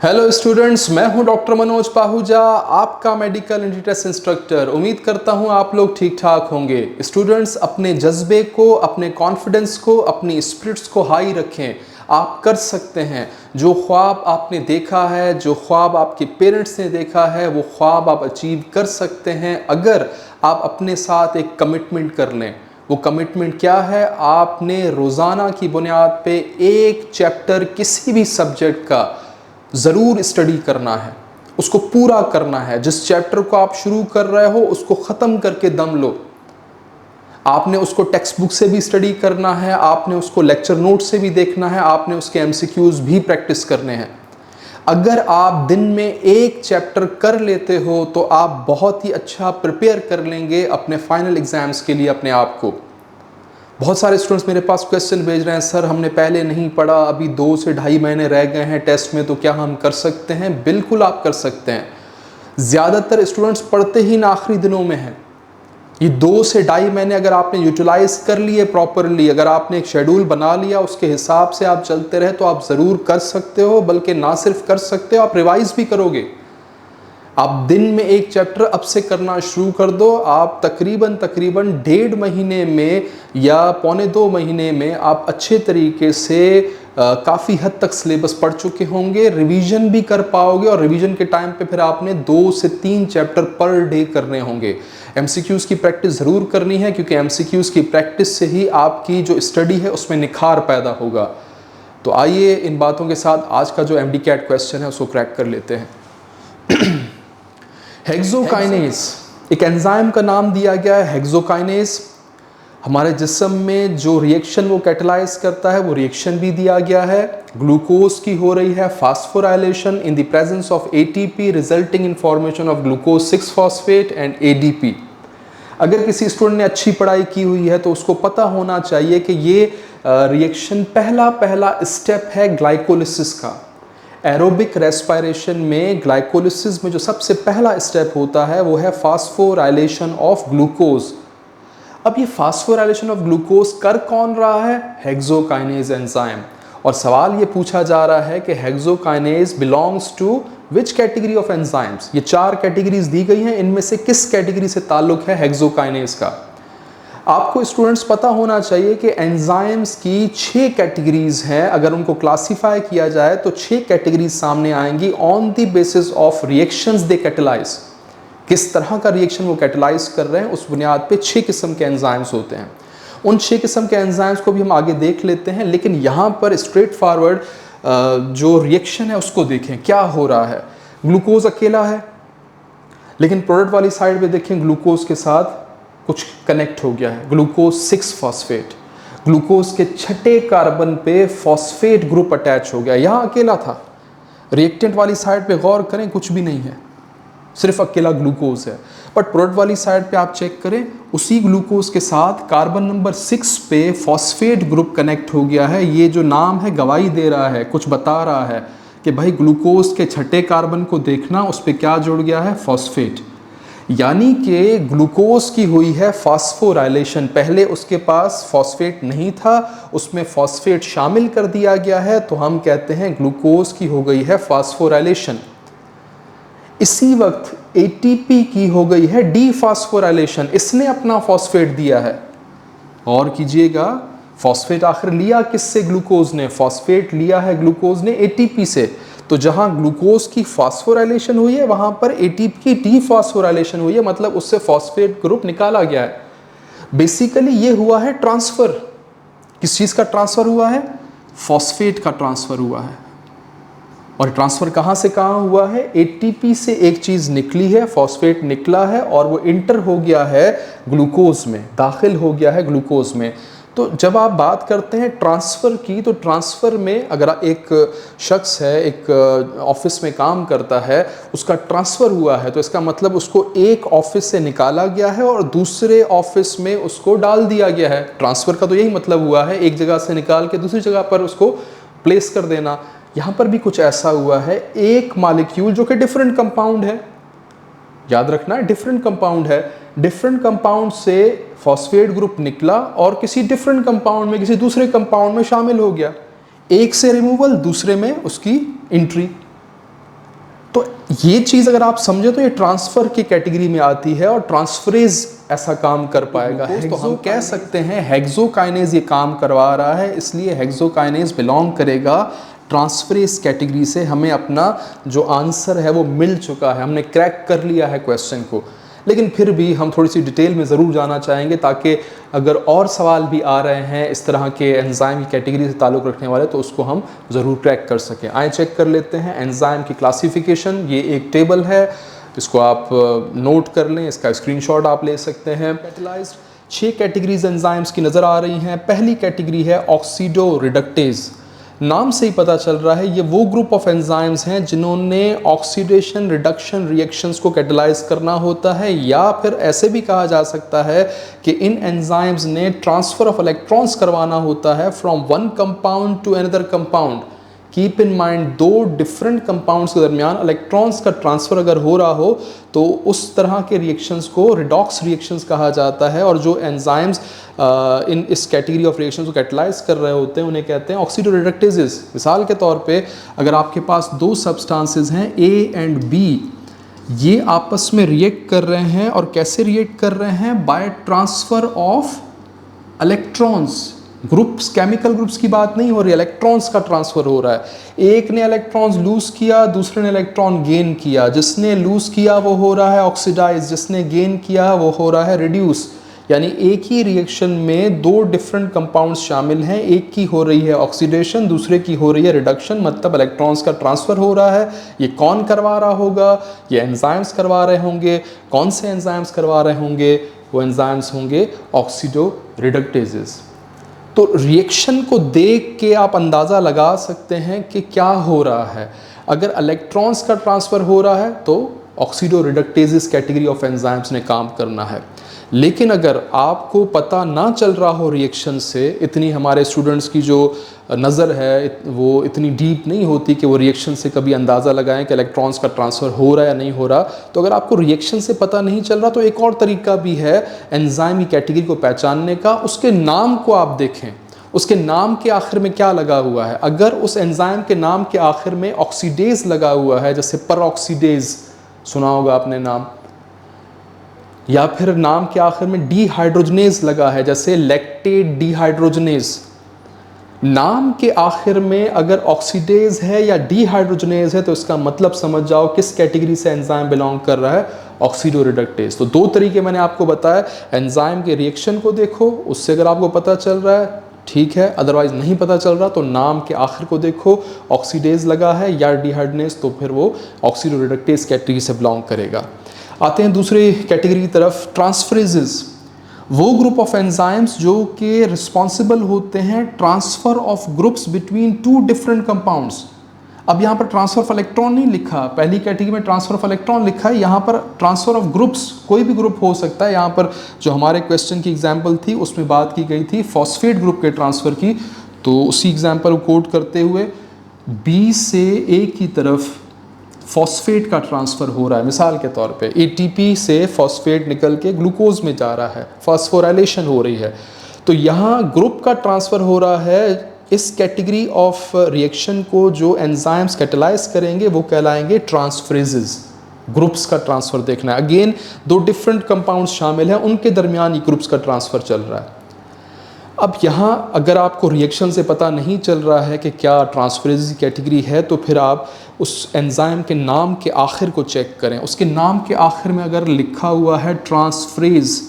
Hello students, मैं हूं doctor Manoj Pahuja, आपका मेडिकल एंट्री टेस्ट इंस्ट्रक्टर। उम्मीद करता हूं आप लोग ठीक ठाक होंगे। स्टूडेंट्स, अपने जज्बे को, अपने कॉन्फिडेंस को, अपनी स्पिरिट्स को हाई रखें। आप कर सकते हैं। जो ख्वाब आपने देखा है, जो ख्वाब आपके पेरेंट्स ने देखा है, वो ख्वाब आप अचीव कर सकते हैं अगर आप अपने साथ एक कमिटमेंट कर लें। वो कमिटमेंट क्या है? आपने रोज़ाना की बुनियाद पे एक चैप्टर किसी भी सब्जेक्ट का ज़रूर स्टडी करना है, उसको पूरा करना है। जिस चैप्टर को आप शुरू कर रहे हो उसको ख़त्म करके दम लो। आपने उसको टेक्स्ट बुक से भी स्टडी करना है, आपने उसको लेक्चर नोट से भी देखना है, आपने उसके एमसीक्यूज़ भी प्रैक्टिस करने हैं। अगर आप दिन में एक चैप्टर कर लेते हो तो आप बहुत ही अच्छा प्रिपेयर कर लेंगे अपने फाइनल एग्ज़ाम्स के लिए अपने आप को। बहुत सारे स्टूडेंट्स मेरे पास क्वेश्चन भेज रहे हैं, सर हमने पहले नहीं पढ़ा, अभी 2 से ढाई महीने रह गए हैं टेस्ट में, तो क्या हम कर सकते हैं? बिल्कुल आप कर सकते हैं। ज़्यादातर स्टूडेंट्स पढ़ते ही ना आखिरी दिनों में हैं। ये 2 से ढाई महीने अगर आपने यूटिलाइज कर लिए प्रॉपरली, अगर आपने एक शेड्यूल बना लिया, उसके हिसाब से आप चलते रहे, तो आप ज़रूर कर सकते हो। बल्कि ना सिर्फ कर सकते हो, आप रिवाइज भी करोगे। आप दिन में एक चैप्टर अब से करना शुरू कर दो। आप तकरीबन 1.5 महीने में या पौने 2 महीने में आप अच्छे तरीके से काफ़ी हद तक सिलेबस पढ़ चुके होंगे, रिवीजन भी कर पाओगे। और रिवीजन के टाइम पे फिर आपने 2 से 3 चैप्टर पर डे करने होंगे। एमसीक्यूज़ की प्रैक्टिस ज़रूर करनी है, क्योंकि एमसीक्यूज़ की प्रैक्टिस से ही आपकी जो स्टडी है उसमें निखार पैदा होगा। तो आइए इन बातों के साथ आज का जो MD-CAT क्वेश्चन है उसको क्रैक कर लेते हैं। हेक्सोकाइनेज एक एंजाइम का नाम दिया गया है। हेक्सोकाइनेज हमारे जिस्म में जो रिएक्शन वो कैटलाइज करता है, वो रिएक्शन भी दिया गया है। ग्लूकोज की हो रही है phosphorylation in the presence of ATP resulting in formation of glucose 6 phosphate and ADP। अगर किसी स्टूडेंट ने अच्छी पढ़ाई की हुई है तो उसको पता होना चाहिए कि ये रिएक्शन पहला स्टेप है ग्लाइकोलिसिस का। एरोबिक रेस्पिरेशन में ग्लाइकोलिसिस में जो सबसे पहला स्टेप होता है वो है फास्फोराइलेशन ऑफ ग्लूकोज। अब ये फास्फोराइलेशन ऑफ ग्लूकोज कर कौन रहा है? Hexokinase enzyme. और सवाल ये पूछा जा रहा है कि hexokinase belongs to which category of enzymes. ये 4 कैटेगरीज दी गई हैं, इनमें से किस कैटेगरी से ताल्लुक है हेक्सोकाइनेज का? आपको स्टूडेंट्स पता होना चाहिए कि एंजाइम्स की 6 कैटेगरीज हैं। अगर उनको क्लासिफाई किया जाए तो 6 कैटेगरीज सामने आएंगी on the basis of reactions they catalyse. किस तरह का रिएक्शन वो कैटलाइज कर रहे हैं, उस बुनियाद पे 6 किस्म के एंजाइम्स होते हैं। उन 6 किस्म के एंजाइम्स को भी हम आगे देख लेते हैं, लेकिन यहाँ पर स्ट्रेट फॉरवर्ड जो रिएक्शन है उसको देखें क्या हो रहा है। ग्लूकोज अकेला है, लेकिन प्रोडक्ट वाली साइड पे देखें ग्लूकोज के साथ कुछ कनेक्ट हो गया है। ग्लूकोज 6 फॉस्फेट, ग्लूकोज के 6ठे कार्बन पे फॉस्फेट ग्रुप अटैच हो गया। यहाँ अकेला था। रिएक्टेंट वाली साइड पे गौर करें, कुछ भी नहीं है, सिर्फ अकेला ग्लूकोज है। बट प्रोडक्ट वाली साइड पे आप चेक करें, उसी ग्लूकोज के साथ कार्बन नंबर 6 पे फॉस्फेट ग्रुप कनेक्ट हो गया है। ये जो नाम है गवाही दे रहा है, कुछ बता रहा है कि भाई ग्लूकोज के 6ठे कार्बन को देखना, उस पर क्या जुड़ गया है? फॉस्फेट। यानी कि ग्लूकोज की हुई है फास्फोराइलेशन। पहले उसके पास फॉस्फेट नहीं था, उसमें फॉस्फेट शामिल कर दिया गया है, तो हम कहते हैं ग्लूकोज की हो गई है फास्फोराइलेशन। इसी वक्त ATP की हो गई है डीफॉस्फोराइलेशन। इसने अपना फॉस्फेट दिया है। और कीजिएगा, फॉस्फेट आखिर लिया किससे? ग्लूकोज ने। फॉस्फेट लिया है ग्लूकोज ने ATP से। तो जहां ग्लूकोज की फास्फोराइलेशन हुई है वहां पर ATP की डीफॉस्फोराइलेशन हुई है, मतलब उससे फॉस्फेट ग्रुप निकाला गया है। बेसिकली ये हुआ है ट्रांसफर। किस चीज का ट्रांसफर हुआ है? फॉस्फेट का ट्रांसफर हुआ है। और ट्रांसफर कहां से कहां हुआ है? ATP से एक चीज निकली है, फॉस्फेट निकला है, और वो इंटर हो गया है ग्लूकोज में, दाखिल हो गया है ग्लूकोज में। तो जब आप बात करते हैं ट्रांसफ़र की, तो ट्रांसफ़र में अगर एक शख्स है, एक ऑफिस में काम करता है, उसका ट्रांसफ़र हुआ है, तो इसका मतलब उसको एक ऑफिस से निकाला गया है और दूसरे ऑफिस में उसको डाल दिया गया है। ट्रांसफ़र का तो यही मतलब हुआ है, एक जगह से निकाल के दूसरी जगह पर उसको प्लेस कर देना। यहाँ पर भी कुछ ऐसा हुआ है, एक मॉलिक्यूल जो कि डिफरेंट कंपाउंड है, याद रखना डिफरेंट कंपाउंड है, डिफरेंट कंपाउंड से फॉस्फेट ग्रुप निकला और किसी डिफरेंट कंपाउंड में, किसी दूसरे कंपाउंड में शामिल हो गया। एक से रिमूवल, दूसरे में उसकी एंट्री। तो ये चीज़ अगर आप समझे तो ये ट्रांसफ़र की कैटेगरी में आती है और ट्रांसफरेज ऐसा काम कर पाएगा। तो हम कह सकते हैं हेक्सोकाइनेज ये काम करवा रहा है, इसलिए हेक्सोकाइनेज बिलोंग करेगा ट्रांसफरेज कैटेगरी से। हमें अपना जो आंसर है वो मिल चुका है, हमने क्रैक कर लिया है क्वेश्चन को। लेकिन फिर भी हम थोड़ी सी डिटेल में ज़रूर जाना चाहेंगे ताकि अगर और सवाल भी आ रहे हैं इस तरह के एंजाइम की कैटेगरी से ताल्लुक़ रखने वाले तो उसको हम ज़रूर क्रैक कर सकें। आइए चेक कर लेते हैं एंजाइम की क्लासिफिकेशन। ये एक टेबल है, इसको आप नोट कर लें, इसका स्क्रीनशॉट आप ले सकते हैं। कैटेलाइज्ड 6 कैटेगरीज एंजाइम्स की नज़र आ रही हैं। पहली कैटेगरी है ऑक्सीडो रिडक्टेज। नाम से ही पता चल रहा है ये वो ग्रुप ऑफ एंजाइम्स हैं जिन्होंने ऑक्सीडेशन रिडक्शन रिएक्शंस को कैटेलाइज करना होता है, या फिर ऐसे भी कहा जा सकता है कि इन एंजाइम्स ने ट्रांसफ़र ऑफ इलेक्ट्रॉन्स करवाना होता है from one compound to another compound. Keep in mind, दो डिफरेंट कंपाउंड्स के दरमियान इलेक्ट्रॉन्स का ट्रांसफ़र अगर हो रहा हो तो उस तरह के रिएक्शंस को रिडॉक्स रिएक्शंस कहा जाता है। और जो एंजाइम्स इन इस कैटेगरी ऑफ रिएक्शंस को कैटेलाइज कर रहे होते हैं उन्हें कहते हैं ऑक्सीडो रिडक्टेजेस। मिसाल के तौर पे अगर आपके पास दो सब्सटेंसेस हैं A एंड B, ये आपस में रिएक्ट कर रहे हैं और कैसे रिएक्ट कर रहे हैं? By transfer of electrons. Groups, chemical groups की बात नहीं हो रही, इलेक्ट्रॉन्स का ट्रांसफ़र हो रहा है। एक ने इलेक्ट्रॉन्स लूज़ किया, दूसरे ने इलेक्ट्रॉन गेन किया। जिसने लूज़ किया वो हो रहा है ऑक्सीडाइज, जिसने गेन किया वो हो रहा है रिड्यूस। यानी एक ही रिएक्शन में दो डिफरेंट कंपाउंड्स शामिल हैं, एक की हो रही है ऑक्सीडेशन, दूसरे की हो रही है रिडक्शन, मतलब इलेक्ट्रॉन्स का ट्रांसफ़र हो रहा है। ये कौन करवा रहा होगा? ये एंजाइम्स करवा रहे होंगे। कौन से एंजाइम्स करवा रहे होंगे? वो एंजाइम्स होंगे ऑक्सीडो रिडक्टेजेस। तो रिएक्शन को देख के आप अंदाज़ा लगा सकते हैं कि क्या हो रहा है। अगर इलेक्ट्रॉन्स का ट्रांसफ़र हो रहा है तो ऑक्सीडो रिडक्टेजेस कैटेगरी ऑफ एंजाइम्स ने काम करना है। लेकिन अगर आपको पता ना चल रहा हो रिएक्शन से, इतनी हमारे स्टूडेंट्स की जो नज़र है वो इतनी डीप नहीं होती कि वो रिएक्शन से कभी अंदाज़ा लगाएं कि इलेक्ट्रॉन्स का ट्रांसफ़र हो रहा है या नहीं हो रहा, तो अगर आपको रिएक्शन से पता नहीं चल रहा तो एक और तरीका भी है एंजाइम की कैटेगरी को पहचानने का। उसके नाम को आप देखें, उसके नाम के आखिर में क्या लगा हुआ है। अगर उस एंजाइम के नाम के आखिर में ऑक्सीडेज लगा हुआ है, जैसे परऑक्सीडेज सुना होगा आपने नाम, या फिर नाम के आखिर में डीहाइड्रोजनेज लगा है जैसे लैक्टेट डीहाइड्रोजनेज, नाम के आखिर में अगर ऑक्सीडेज है या डीहाइड्रोजनेज है तो इसका मतलब समझ जाओ किस कैटेगरी से एंजाइम बिलोंग कर रहा है, ऑक्सीडो रिडक्टेज। तो दो तरीके मैंने आपको बताया, एंजाइम के रिएक्शन को देखो, उससे अगर आपको पता चल रहा है ठीक है, अदरवाइज नहीं पता चल रहा तो नाम के आखिर को देखो, ऑक्सीडेज लगा है या डीहाइड्रोजनेज तो फिर वो ऑक्सीडो रिडक्टेज कैटेगरी से बिलोंग करेगा। आते हैं दूसरी कैटेगरी की तरफ, ट्रांसफरेजेस। वो ग्रुप ऑफ एंजाइम्स जो कि रिस्पॉन्सिबल होते हैं transfer of groups between two different compounds. अब यहाँ पर ट्रांसफ़र ऑफ इलेक्ट्रॉन नहीं लिखा, पहली कैटेगरी में ट्रांसफ़र ऑफ इलेक्ट्रॉन लिखा है, यहाँ पर ट्रांसफ़र ऑफ ग्रुप्स, कोई भी ग्रुप हो सकता है। यहाँ पर जो हमारे क्वेश्चन की एग्जाम्पल थी उसमें बात की गई थी फॉस्फेट ग्रुप के ट्रांसफ़र की, तो उसी एग्जाम्पल को कोट करते हुए B से A की तरफ फॉस्फेट का ट्रांसफ़र हो रहा है। मिसाल के तौर पे ATP से फॉस्फेट निकल के ग्लूकोज में जा रहा है, फॉस्फोराइलेशन हो रही है, तो यहाँ ग्रुप का ट्रांसफ़र हो रहा है। इस कैटेगरी ऑफ रिएक्शन को जो एंजाइम्स कैटेलाइज करेंगे वो कहलाएंगे ट्रांसफरेजेस। ग्रुप्स का ट्रांसफ़र देखना है, अगेन दो डिफरेंट कंपाउंड्स शामिल हैं, उनके दरमियान ही ग्रुप्स का ट्रांसफ़र चल रहा है। अब यहाँ अगर आपको रिएक्शन से पता नहीं चल रहा है कि क्या ट्रांसफरेज कैटेगरी है तो फिर आप उस एंजाइम के नाम के आखिर को चेक करें। उसके नाम के आखिर में अगर लिखा हुआ है ट्रांसफरेज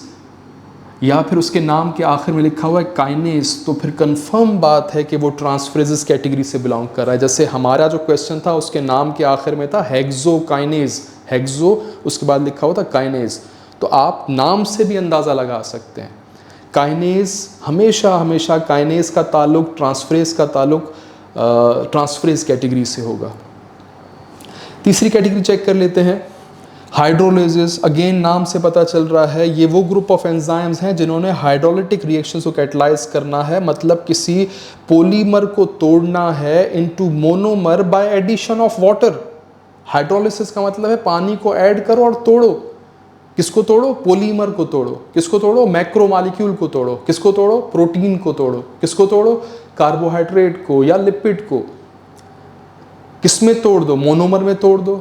या फिर उसके नाम के आखिर में लिखा हुआ है काइनेज तो फिर कंफर्म बात है कि वो ट्रांसफरेजेस कैटेगरी से बिलोंग कर रहा है। जैसे हमारा जो क्वेश्चन था उसके नाम के आखिर में था हेक्सोकाइनेज, हेक्सो उसके बाद लिखा हुआ था काइनेज, तो आप नाम से भी अंदाज़ा लगा सकते हैं। काइनेज हमेशा काइनेज का ताल्लुक ट्रांसफरेज का ताल्लुक ट्रांसफरेज कैटेगरी से होगा। तीसरी कैटेगरी चेक कर लेते हैं, हाइड्रोलाइसिस। अगेन नाम से पता चल रहा है ये वो ग्रुप ऑफ एंजाइम्स हैं जिन्होंने हाइड्रोलिटिक रिएक्शंस को कैटलाइज करना है, मतलब किसी पॉलीमर को तोड़ना है into monomer by addition of water. Hydrolysis का मतलब है पानी को ऐड करो और तोड़ो। किसको तोड़ो? पॉलीमर को तोड़ो। किसको तोड़ो? मैक्रोमॉलिक्यूल को तोड़ो। किसको तोड़ो? प्रोटीन को तोड़ो। किसको तोड़ो? कार्बोहाइड्रेट को या लिपिड को। किसमें तोड़ दो? मोनोमर में तोड़ दो।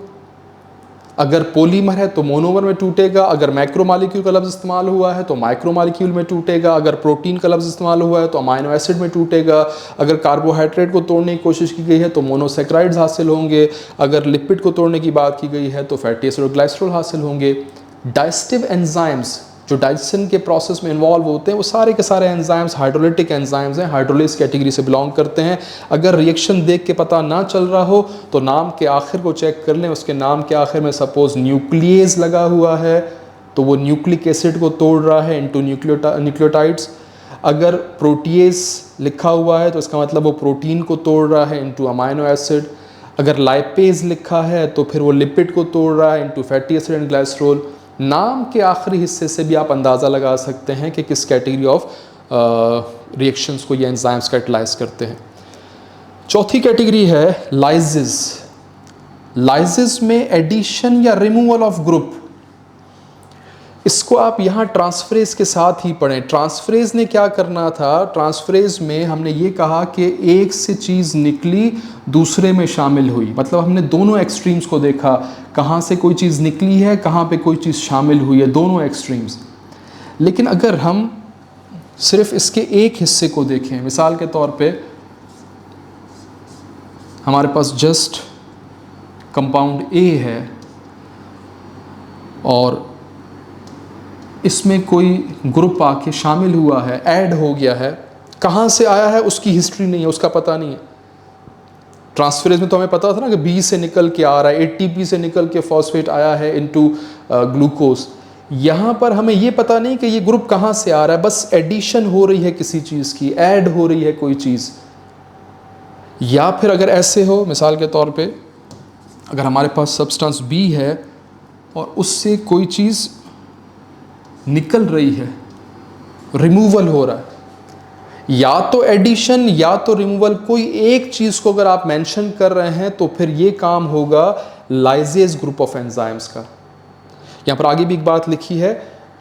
अगर पॉलीमर है तो मोनोमर में टूटेगा, अगर मैक्रोमॉलिक्यूल का लफ्ज़ इस्तेमाल हुआ है तो माइक्रोमॉलिक्यूल में टूटेगा, अगर प्रोटीन का लफ्ज़ इस्तेमाल हुआ है तो अमाइनो एसिड में टूटेगा, अगर कार्बोहाइड्रेट को तोड़ने की कोशिश की गई है तो मोनोसेक्राइड्स हासिल होंगे, अगर लिपिड को तोड़ने की बात की गई है तो फैटी एसिड और ग्लाइसरॉल हासिल होंगे। डाइजेस्टिव एंजाइम्स जो डाइजेशन के प्रोसेस में इन्वॉल्व होते हैं वो सारे के सारे एंजाइम्स हाइड्रोलिटिक एंजाइम्स हैं, हाइड्रोलिस कैटेगरी से बिलोंग करते हैं। अगर रिएक्शन देख के पता ना चल रहा हो तो नाम के आखिर को चेक कर लें, उसके नाम के आखिर में सपोज न्यूक्लियेज लगा हुआ है तो वो न्यूक्लिक एसिड को तोड़ रहा है इनटू न्यूक्लियोटाइड्स। अगर प्रोटीएज लिखा हुआ है तो इसका मतलब वो प्रोटीन को तोड़ रहा है इनटू अमाइनो एसिड। अगर लाइपेज लिखा है तो फिर वो लिपिड को तोड़ रहा है into fatty acid and glycerol. नाम के आखिरी हिस्से से भी आप अंदाज़ा लगा सकते हैं कि किस कैटेगरी ऑफ रिएक्शंस को ये एंजाइम्स कैटलाइज करते हैं। चौथी कैटेगरी है लाइसिस। लाइसिस में एडिशन या रिमूवल ऑफ ग्रुप, इसको आप यहाँ ट्रांसफरेज के साथ ही पढ़ें। ट्रांसफरेज ने क्या करना था, ट्रांसफरेज में हमने ये कहा कि एक से चीज़ निकली दूसरे में शामिल हुई, मतलब हमने दोनों एक्सट्रीम्स को देखा, कहाँ से कोई चीज़ निकली है, कहाँ पे कोई चीज़ शामिल हुई है, दोनों एक्सट्रीम्स। लेकिन अगर हम सिर्फ इसके एक हिस्से को देखें, मिसाल के तौर पे हमारे पास जस्ट कंपाउंड ए है और इसमें कोई ग्रुप आके शामिल हुआ है, ऐड हो गया है, कहाँ से आया है उसकी हिस्ट्री नहीं है, उसका पता नहीं है। ट्रांसफरेज में तो हमें पता था ना कि बी से निकल के आ रहा है, एटीपी से निकल के फॉस्फेट आया है इनटू ग्लूकोज। यहाँ पर हमें ये पता नहीं कि ये ग्रुप कहाँ से आ रहा है, बस एडिशन हो रही है किसी चीज़ की, ऐड हो रही है कोई चीज़। या फिर अगर ऐसे हो, मिसाल के तौर पे अगर हमारे पास सब्सटेंस बी है और उससे कोई चीज़ निकल रही है, रिमूवल हो रहा है, या तो एडिशन या तो रिमूवल, कोई एक चीज़ को अगर आप मेंशन कर रहे हैं तो फिर ये काम होगा लाइसेज ग्रुप ऑफ एंजाइम्स का। यहाँ पर आगे भी एक बात लिखी है,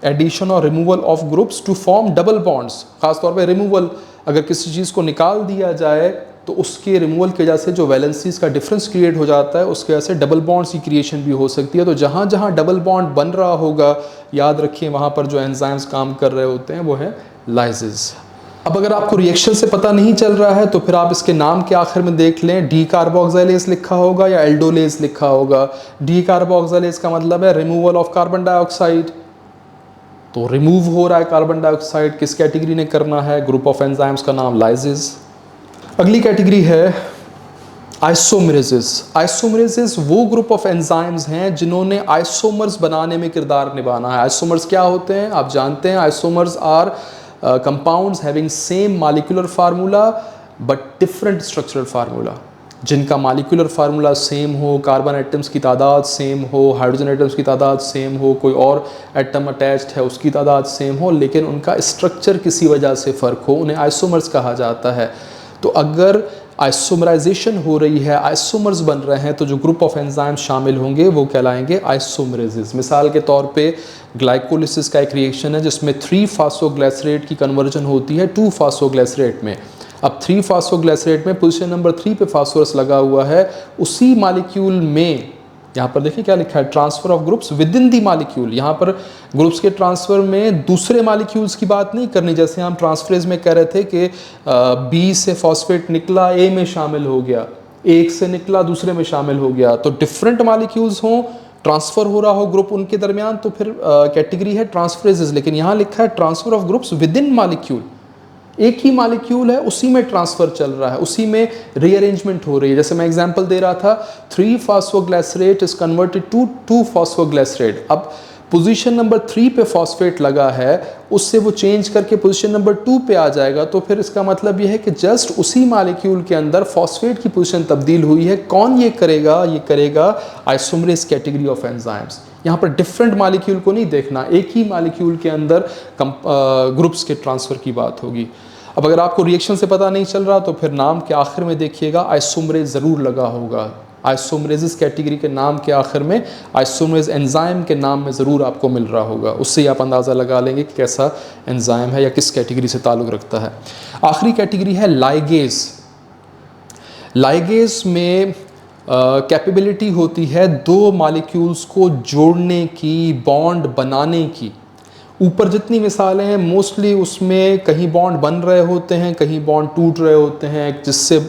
एडिशन और removal of groups to form double bonds. खासतौर पे रिमूवल, अगर किसी चीज़ को निकाल दिया जाए तो उसके रिमूवल की वजह से जो वैलेंसीज का डिफरेंस क्रिएट हो जाता है, उसकी वजह से डबल बॉन्ड्स की क्रिएशन भी हो सकती है। तो जहाँ जहाँ डबल बॉन्ड बन रहा होगा, याद रखिए वहाँ पर जो एंजाइम्स काम कर रहे होते हैं वो है लाइसेज। अब अगर आपको रिएक्शन से पता नहीं चल रहा है तो फिर आप इसके नाम के आखिर में देख लें, डी कार्बोक्सिलेज लिखा होगा या एल्डोलेज लिखा होगा। डी कार्बोक्सिलेज का मतलब है रिमूवल ऑफ कार्बन डाइऑक्साइड, तो रिमूव हो रहा है कार्बन डाइऑक्साइड, किस कैटेगरी ने करना है, ग्रुप ऑफ एंजाइम्स का नाम लाइसेज। अगली कैटेगरी है आइसोमेरेजेस। आइसोमेरेजेस वो ग्रुप ऑफ एंजाइम्स हैं जिन्होंने आइसोमर्स बनाने में किरदार निभाना है। आइसोमर्स क्या होते हैं आप जानते हैं, isomers are compounds having same molecular formula but different structural formula, जिनका मॉलिक्यूलर फार्मूला सेम हो, कार्बन एटम्स की तादाद सेम हो, हाइड्रोजन एटम्स की तादाद सेम हो, कोई और एटम अटैच्ड है उसकी तादाद सेम हो, लेकिन उनका स्ट्रक्चर किसी वजह से फ़र्क हो, उन्हें आइसोमर्स कहा जाता है। तो अगर आइसोमराइजेशन हो रही है, आइसोमर्स बन रहे हैं, तो जो ग्रुप ऑफ एंजाइम्स शामिल होंगे वो कहलाएंगे आइसोमरेजेस। मिसाल के तौर पे ग्लाइकोलिसिस का एक रिएक्शन है जिसमें 3-फास्फोग्लिसरेट की कन्वर्जन होती है 2-फास्फोग्लिसरेट में। अब 3-फास्फोग्लिसरेट में पोजीशन नंबर 3 पे फास्फोरस लगा हुआ है, उसी मॉलिक्यूल में यहाँ पर देखिए क्या लिखा है, transfer of groups with in the molecule. यहाँ पर ग्रुप्स के ट्रांसफर में दूसरे मॉलिक्यूल्स की बात नहीं करनी, जैसे हम ट्रांसफरेज में कह रहे थे कि बी से फॉस्फेट निकला ए में शामिल हो गया, एक से निकला दूसरे में शामिल हो गया, तो डिफरेंट मॉलिक्यूल्स हों, ट्रांसफर हो रहा हो ग्रुप उनके दरमियान, तो फिर कैटेगरी है ट्रांसफरेजेस। लेकिन यहाँ लिखा है transfer of groups with in molecule, एक ही मॉलिक्यूल है उसी में ट्रांसफ़र चल रहा है, उसी में रीअरेंजमेंट हो रही है। जैसे मैं एग्जांपल दे रहा था, 3-फास्फोग्लिसरेट इज कन्वर्टेड टू 2-फास्फोग्लिसरेट। अब पोजीशन नंबर 3 पे फॉस्फेट लगा है, उससे वो चेंज करके पोजीशन नंबर 2 पे आ जाएगा, तो फिर इसका मतलब ये है कि जस्ट उसी मॉलिक्यूल के अंदर फॉस्फेट की पोजीशन तब्दील हुई है। कौन ये करेगा? ये करेगा आइसोमरेज कैटेगरी ऑफ एंजाइम्स। यहाँ पर डिफरेंट मॉलिक्यूल को नहीं देखना, एक ही मॉलिक्यूल के अंदर ग्रुप्स के ट्रांसफ़र की बात होगी। अब अगर आपको रिएक्शन से पता नहीं चल रहा तो फिर नाम के आखिर में देखिएगा आइसोमरेज ज़रूर लगा होगा। आइसोमरेजेस कैटेगरी के नाम के आखिर में आइसोमरेज एंजाइम के नाम में ज़रूर आपको मिल रहा होगा, उससे ही आप अंदाज़ा लगा लेंगे कि कैसा एंजाइम है या किस कैटेगरी से ताल्लुक़ रखता है। आखिरी कैटेगरी है लाइगेज। लाइगेज में कैपेबिलिटी होती है दो मॉलिक्यूल्स को जोड़ने की, बॉन्ड बनाने की। ऊपर जितनी मिसालें हैं मोस्टली उसमें कहीं बॉन्ड बन रहे होते हैं, कहीं बॉन्ड टूट रहे होते हैं, जिससे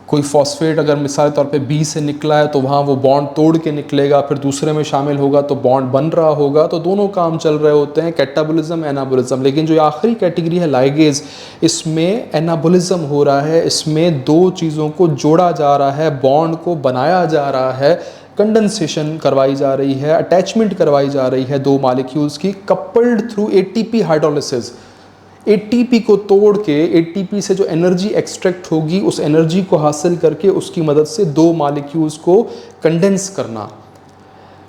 कोई फॉस्फेट अगर मिसाल तौर पे बी से निकला है तो वहाँ वो बॉन्ड तोड़ के निकलेगा, फिर दूसरे में शामिल होगा तो बॉन्ड बन रहा होगा। तो दोनों काम चल रहे होते हैं, कैटाबोलिज्म, एनाबोलिज्म। लेकिन जो आखिरी कैटेगरी है लाइगेज, इसमें एनाबोलिज्म हो रहा है, इसमें दो चीज़ों को जोड़ा जा रहा है, बॉन्ड को बनाया जा रहा है, कंडेंसेशन करवाई जा रही है, अटैचमेंट करवाई जा रही है दो मॉलिक्यूल्स की, coupled through ATP hydrolysis. ATP को तोड़ के, एटीपी से जो एनर्जी एक्सट्रैक्ट होगी उस एनर्जी को हासिल करके उसकी मदद से दो मॉलिक्यूल्स को कंडेंस करना।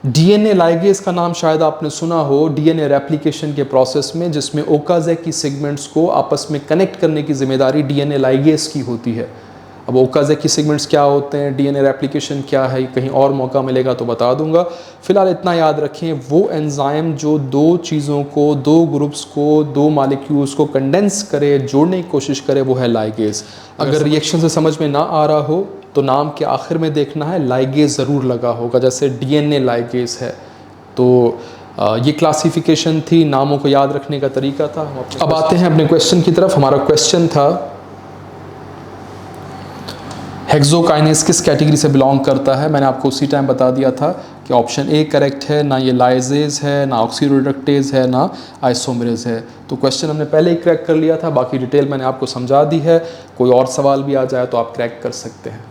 डीएनए लाइगेज का नाम शायद आपने सुना हो, डीएनए रेप्लिकेशन के प्रोसेस में, जिसमें ओकाज़की सेगमेंट्स को आपस में कनेक्ट करने की जिम्मेदारी डीएनए लाइगेज की होती है। अब ओकाज़की सेगमेंट्स क्या होते हैं, डीएनए रेप्लिकेशन क्या है, कहीं और मौका मिलेगा तो बता दूंगा। फिलहाल इतना याद रखें, वो एंजाइम जो दो चीज़ों को, दो ग्रुप्स को, दो मॉलिक्यूल्स को कंडेंस करे, जोड़ने की कोशिश करे, वो है लाइगेज। अगर रिएक्शन से समझ में ना आ रहा हो तो नाम के आखिर में देखना है लाइगेज ज़रूर लगा होगा, जैसे डीएनए लाइगेज है। तो ये क्लासिफिकेशन थी, नामों को याद रखने का तरीका था। अब आते हैं अपने क्वेश्चन की तरफ। हमारा क्वेश्चन था हेक्सोकाइनेस किस कैटेगरी से बिलोंग करता है। मैंने आपको उसी टाइम बता दिया था कि ऑप्शन ए करेक्ट है, ना ये लाइजेज है, ना ऑक्सीडोरेडक्टेज है, ना आइसोमेरेज है। तो क्वेश्चन हमने पहले ही क्रैक कर लिया था, बाकी डिटेल मैंने आपको समझा दी है। कोई और सवाल भी आ जाए तो आप क्रैक कर सकते हैं।